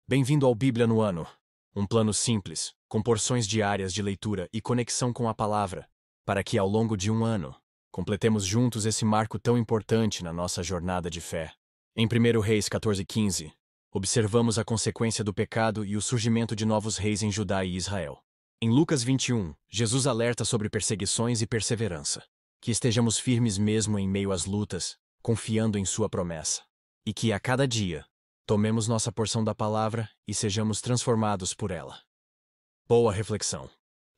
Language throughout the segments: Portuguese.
Bem-vindo ao Bíblia no Ano. Um plano simples, com porções diárias de leitura e conexão com a palavra, para que ao longo de um ano, completemos juntos esse marco tão importante na nossa jornada de fé. Em 1 Reis 14:15, observamos a consequência do pecado e o surgimento de novos reis em Judá e Israel. Em Lucas 21, Jesus alerta sobre perseguições e perseverança. Que estejamos firmes mesmo em meio às lutas, confiando em sua promessa. E que a cada dia, tomemos nossa porção da palavra e sejamos transformados por ela. Boa reflexão.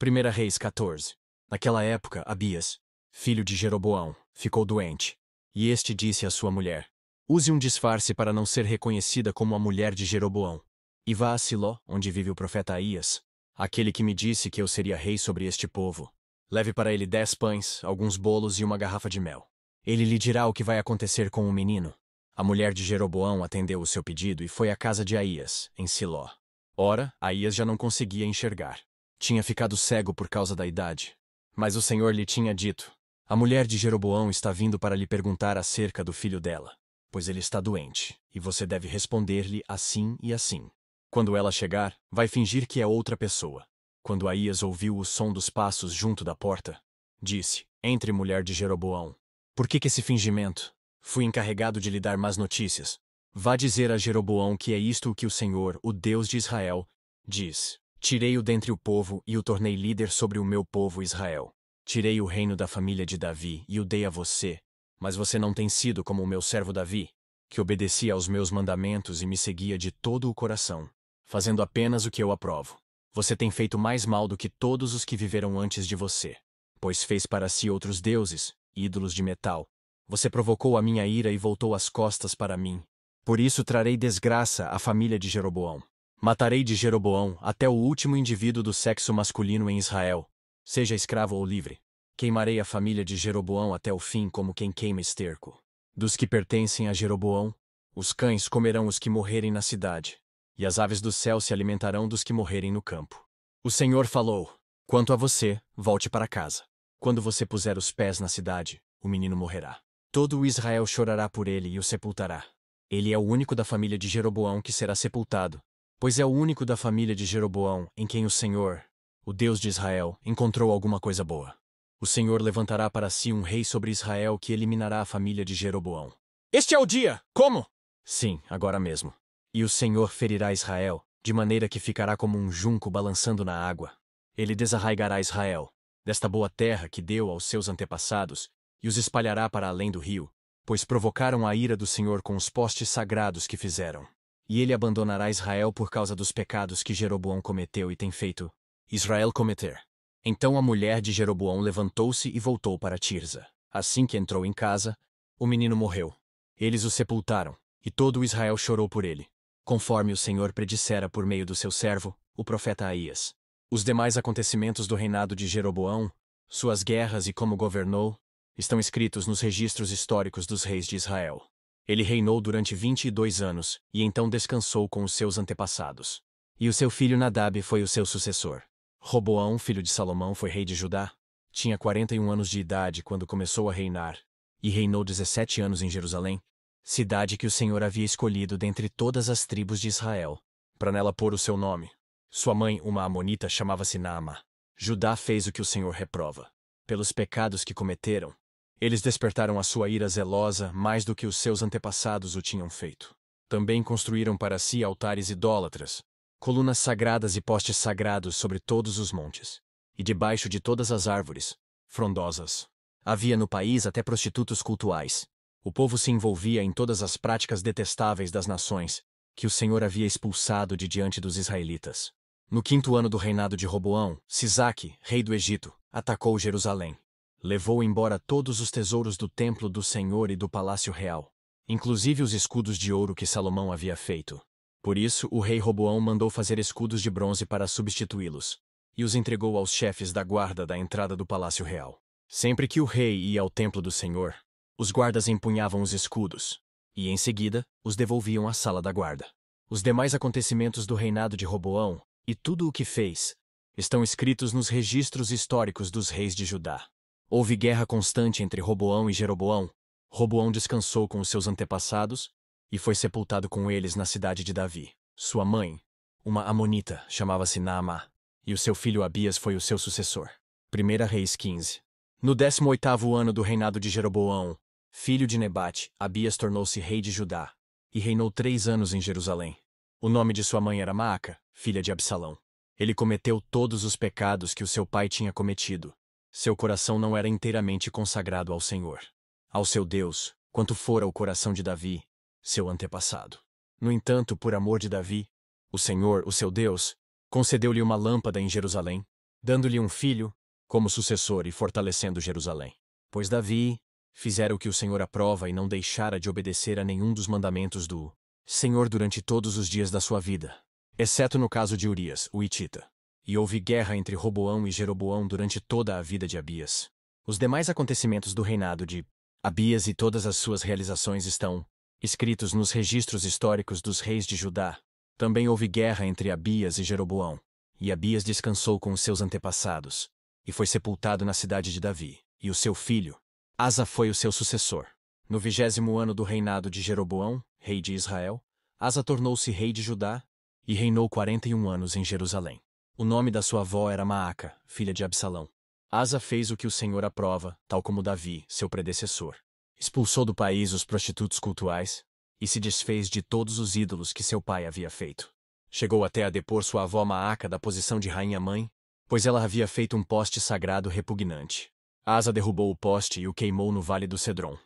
1 Reis 14. Naquela época, Abias, filho de Jeroboão, ficou doente. E este disse à sua mulher: use um disfarce para não ser reconhecida como a mulher de Jeroboão. E vá a Siló, onde vive o profeta Aías, aquele que me disse que eu seria rei sobre este povo. Leve para ele 10 pães, alguns bolos e uma garrafa de mel. Ele lhe dirá o que vai acontecer com o menino. A mulher de Jeroboão atendeu o seu pedido e foi à casa de Aías, em Siló. Ora, Aías já não conseguia enxergar. Tinha ficado cego por causa da idade. Mas o Senhor lhe tinha dito: a mulher de Jeroboão está vindo para lhe perguntar acerca do filho dela, pois ele está doente, e você deve responder-lhe assim e assim. Quando ela chegar, vai fingir que é outra pessoa. Quando Aías ouviu o som dos passos junto da porta, disse: entre, mulher de Jeroboão. Por que esse fingimento? Fui encarregado de lhe dar más notícias. Vá dizer a Jeroboão que é isto o que o Senhor, o Deus de Israel, diz: tirei-o dentre o povo e o tornei líder sobre o meu povo Israel. Tirei o reino da família de Davi e o dei a você, mas você não tem sido como o meu servo Davi, que obedecia aos meus mandamentos e me seguia de todo o coração, fazendo apenas o que eu aprovo. Você tem feito mais mal do que todos os que viveram antes de você, pois fez para si outros deuses, ídolos de metal. Você provocou a minha ira e voltou as costas para mim. Por isso trarei desgraça à família de Jeroboão. Matarei de Jeroboão até o último indivíduo do sexo masculino em Israel, seja escravo ou livre. Queimarei a família de Jeroboão até o fim como quem queima esterco. Dos que pertencem a Jeroboão, os cães comerão os que morrerem na cidade, e as aves do céu se alimentarão dos que morrerem no campo. O Senhor falou: quanto a você, volte para casa. Quando você puser os pés na cidade, o menino morrerá. Todo o Israel chorará por ele e o sepultará. Ele é o único da família de Jeroboão que será sepultado, pois é o único da família de Jeroboão em quem o Senhor, o Deus de Israel, encontrou alguma coisa boa. O Senhor levantará para si um rei sobre Israel que eliminará a família de Jeroboão. Este é o dia! Como? Sim, agora mesmo. E o Senhor ferirá Israel, de maneira que ficará como um junco balançando na água. Ele desarraigará Israel, desta boa terra que deu aos seus antepassados, e os espalhará para além do rio, pois provocaram a ira do Senhor com os postes sagrados que fizeram. E ele abandonará Israel por causa dos pecados que Jeroboão cometeu e tem feito Israel cometer. Então a mulher de Jeroboão levantou-se e voltou para Tirza. Assim que entrou em casa, o menino morreu. Eles o sepultaram, e todo o Israel chorou por ele, conforme o Senhor predissera por meio do seu servo, o profeta Aías. Os demais acontecimentos do reinado de Jeroboão, suas guerras e como governou, estão escritos nos registros históricos dos reis de Israel. Ele reinou durante 22 anos, e então descansou com os seus antepassados. E o seu filho Nadab foi o seu sucessor. Roboão, filho de Salomão, foi rei de Judá. Tinha 41 anos de idade quando começou a reinar, e reinou 17 anos em Jerusalém, cidade que o Senhor havia escolhido dentre todas as tribos de Israel, para nela pôr o seu nome. Sua mãe, uma amonita, chamava-se Naamá. Judá fez o que o Senhor reprova. Pelos pecados que cometeram, eles despertaram a sua ira zelosa mais do que os seus antepassados o tinham feito. Também construíram para si altares idólatras, colunas sagradas e postes sagrados sobre todos os montes, e debaixo de todas as árvores frondosas. Havia no país até prostitutos cultuais. O povo se envolvia em todas as práticas detestáveis das nações, que o Senhor havia expulsado de diante dos israelitas. No 5º ano do reinado de Roboão, Sisaque, rei do Egito, atacou Jerusalém. Levou embora todos os tesouros do templo do Senhor e do palácio real, inclusive os escudos de ouro que Salomão havia feito. Por isso, o rei Roboão mandou fazer escudos de bronze para substituí-los, e os entregou aos chefes da guarda da entrada do palácio real. Sempre que o rei ia ao templo do Senhor, os guardas empunhavam os escudos, e em seguida, os devolviam à sala da guarda. Os demais acontecimentos do reinado de Roboão, e tudo o que fez, estão escritos nos registros históricos dos reis de Judá. Houve guerra constante entre Roboão e Jeroboão. Roboão descansou com os seus antepassados e foi sepultado com eles na cidade de Davi. Sua mãe, uma amonita, chamava-se Naamá, e o seu filho Abias foi o seu sucessor. 1 Reis 15. No 18º ano do reinado de Jeroboão, filho de Nebate, Abias tornou-se rei de Judá, e reinou 3 anos em Jerusalém. O nome de sua mãe era Maaca, filha de Absalão. Ele cometeu todos os pecados que o seu pai tinha cometido. Seu coração não era inteiramente consagrado ao Senhor, ao seu Deus, quanto fora o coração de Davi, seu antepassado. No entanto, por amor de Davi, o Senhor, o seu Deus, concedeu-lhe uma lâmpada em Jerusalém, dando-lhe um filho como sucessor e fortalecendo Jerusalém. Pois Davi fizera o que o Senhor aprova e não deixara de obedecer a nenhum dos mandamentos do Senhor durante todos os dias da sua vida, exceto no caso de Urias, o hitita. E houve guerra entre Roboão e Jeroboão durante toda a vida de Abias. Os demais acontecimentos do reinado de Abias e todas as suas realizações estão escritos nos registros históricos dos reis de Judá. Também houve guerra entre Abias e Jeroboão, e Abias descansou com os seus antepassados, e foi sepultado na cidade de Davi, e o seu filho, Asa, foi o seu sucessor. No 20º ano do reinado de Jeroboão, rei de Israel, Asa tornou-se rei de Judá, e reinou 41 anos em Jerusalém. O nome da sua avó era Maaca, filha de Absalão. Asa fez o que o Senhor aprova, tal como Davi, seu predecessor. Expulsou do país os prostitutos cultuais, e se desfez de todos os ídolos que seu pai havia feito. Chegou até a depor sua avó Maaca da posição de rainha-mãe, pois ela havia feito um poste sagrado repugnante. Asa derrubou o poste e o queimou no vale do Cedron.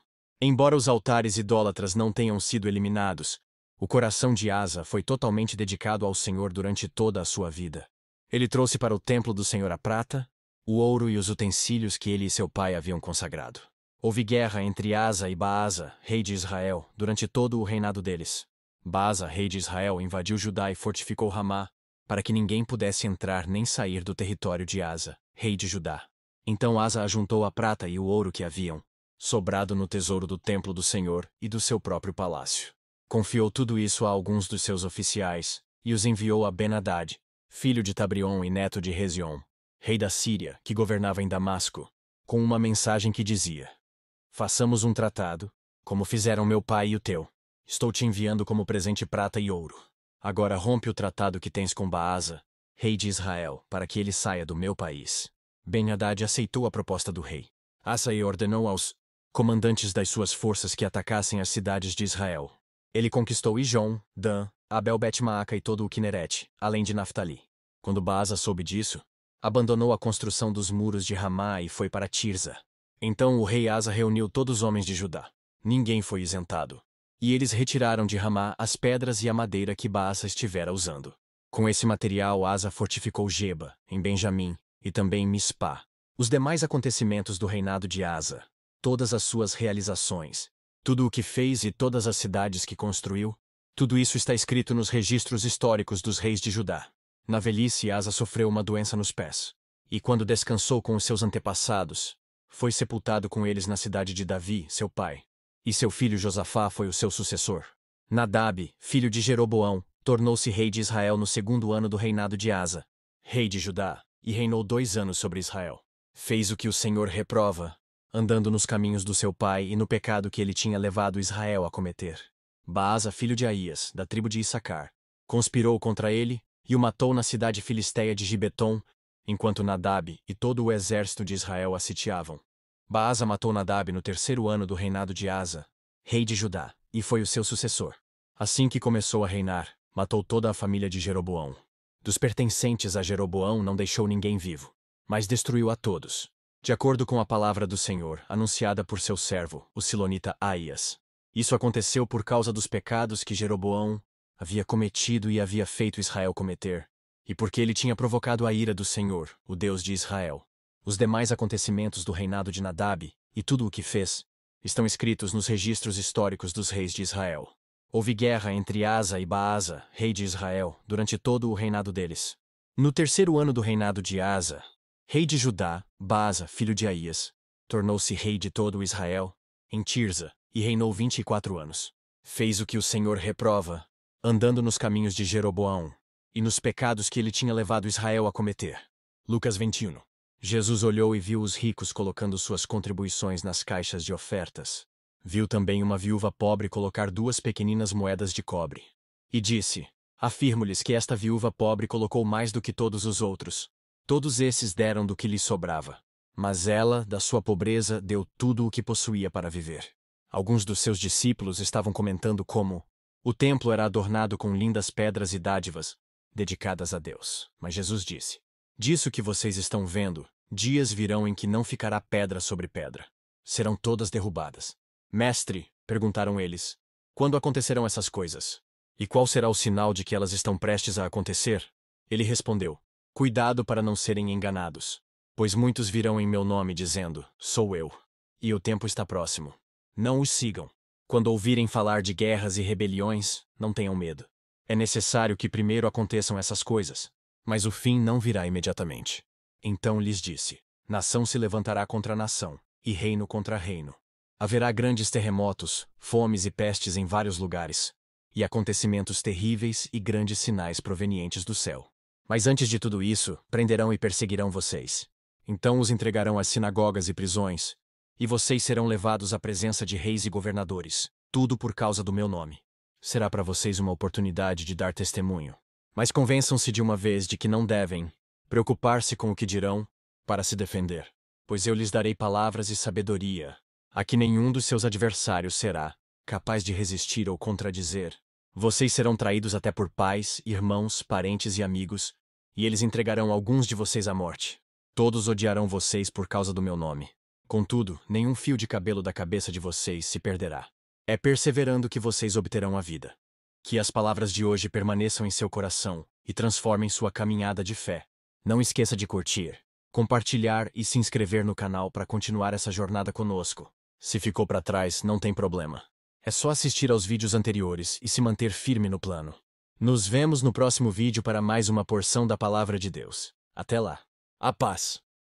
Embora os altares idólatras não tenham sido eliminados, o coração de Asa foi totalmente dedicado ao Senhor durante toda a sua vida. Ele trouxe para o templo do Senhor a prata, o ouro e os utensílios que ele e seu pai haviam consagrado. Houve guerra entre Asa e Baasa, rei de Israel, durante todo o reinado deles. Baasa, rei de Israel, invadiu Judá e fortificou Ramá, para que ninguém pudesse entrar nem sair do território de Asa, rei de Judá. Então Asa ajuntou a prata e o ouro que haviam sobrado no tesouro do templo do Senhor e do seu próprio palácio. Confiou tudo isso a alguns dos seus oficiais, e os enviou a Ben-Hadad, filho de Tabrion e neto de Rezion, rei da Síria, que governava em Damasco, com uma mensagem que dizia: façamos um tratado, como fizeram meu pai e o teu. Estou te enviando como presente prata e ouro. Agora rompe o tratado que tens com Baasa, rei de Israel, para que ele saia do meu país. Ben-Hadad aceitou a proposta do rei. Asa ordenou aos comandantes das suas forças que atacassem as cidades de Israel. Ele conquistou Ijon, Dan, Abel-Bet-Maaca e todo o Quinerete, além de Naftali. Quando Baasa soube disso, abandonou a construção dos muros de Ramá e foi para Tirza. Então o rei Asa reuniu todos os homens de Judá. Ninguém foi isentado. E eles retiraram de Ramá as pedras e a madeira que Baasa estivera usando. Com esse material, Asa fortificou Geba, em Benjamim, e também Mispá. Os demais acontecimentos do reinado de Asa, todas as suas realizações, tudo o que fez e todas as cidades que construiu, tudo isso está escrito nos registros históricos dos reis de Judá. Na velhice, Asa sofreu uma doença nos pés, e quando descansou com os seus antepassados, foi sepultado com eles na cidade de Davi, seu pai. E seu filho Josafá foi o seu sucessor. Nadab, filho de Jeroboão, tornou-se rei de Israel no 2º ano do reinado de Asa, rei de Judá, e reinou 2 anos sobre Israel. Fez o que o Senhor reprova, andando nos caminhos do seu pai e no pecado que ele tinha levado Israel a cometer. Baasa, filho de Aías, da tribo de Issacar, conspirou contra ele e o matou na cidade filisteia de Gibeton, enquanto Nadab e todo o exército de Israel a sitiavam. Baasa matou Nadab no 3º ano do reinado de Asa, rei de Judá, e foi o seu sucessor. Assim que começou a reinar, matou toda a família de Jeroboão. Dos pertencentes a Jeroboão não deixou ninguém vivo, mas destruiu a todos, de acordo com a palavra do Senhor, anunciada por seu servo, o silonita Aías. Isso aconteceu por causa dos pecados que Jeroboão havia cometido e havia feito Israel cometer, e porque ele tinha provocado a ira do Senhor, o Deus de Israel. Os demais acontecimentos do reinado de Nadab, e tudo o que fez, estão escritos nos registros históricos dos reis de Israel. Houve guerra entre Asa e Baasa, rei de Israel, durante todo o reinado deles. No 3º ano do reinado de Asa, rei de Judá, Baasa, filho de Aías, tornou-se rei de todo o Israel, em Tirza, e reinou 24 anos. Fez o que o Senhor reprova, andando nos caminhos de Jeroboão, e nos pecados que ele tinha levado Israel a cometer. Lucas 21. Jesus olhou e viu os ricos colocando suas contribuições nas caixas de ofertas. Viu também uma viúva pobre colocar 2 pequeninas moedas de cobre. E disse: Afirmo-lhes que esta viúva pobre colocou mais do que todos os outros. Todos esses deram do que lhes sobrava. Mas ela, da sua pobreza, deu tudo o que possuía para viver. Alguns dos seus discípulos estavam comentando como o templo era adornado com lindas pedras e dádivas, dedicadas a Deus. Mas Jesus disse: disso que vocês estão vendo, dias virão em que não ficará pedra sobre pedra. Serão todas derrubadas. Mestre, perguntaram eles, quando acontecerão essas coisas? E qual será o sinal de que elas estão prestes a acontecer? Ele respondeu: cuidado para não serem enganados. Pois muitos virão em meu nome dizendo, sou eu. E o tempo está próximo. Não os sigam. Quando ouvirem falar de guerras e rebeliões, não tenham medo. É necessário que primeiro aconteçam essas coisas, mas o fim não virá imediatamente. Então lhes disse: nação se levantará contra nação, e reino contra reino. Haverá grandes terremotos, fomes e pestes em vários lugares, e acontecimentos terríveis e grandes sinais provenientes do céu. Mas antes de tudo isso, prenderão e perseguirão vocês. Então os entregarão às sinagogas e prisões, e vocês serão levados à presença de reis e governadores, tudo por causa do meu nome. Será para vocês uma oportunidade de dar testemunho. Mas convençam-se de uma vez de que não devem preocupar-se com o que dirão para se defender, pois eu lhes darei palavras e sabedoria, a que nenhum dos seus adversários será capaz de resistir ou contradizer. Vocês serão traídos até por pais, irmãos, parentes e amigos, e eles entregarão alguns de vocês à morte. Todos odiarão vocês por causa do meu nome. Contudo, nenhum fio de cabelo da cabeça de vocês se perderá. É perseverando que vocês obterão a vida. Que as palavras de hoje permaneçam em seu coração e transformem sua caminhada de fé. Não esqueça de curtir, compartilhar e se inscrever no canal para continuar essa jornada conosco. Se ficou para trás, não tem problema. É só assistir aos vídeos anteriores e se manter firme no plano. Nos vemos no próximo vídeo para mais uma porção da Palavra de Deus. Até lá. A paz.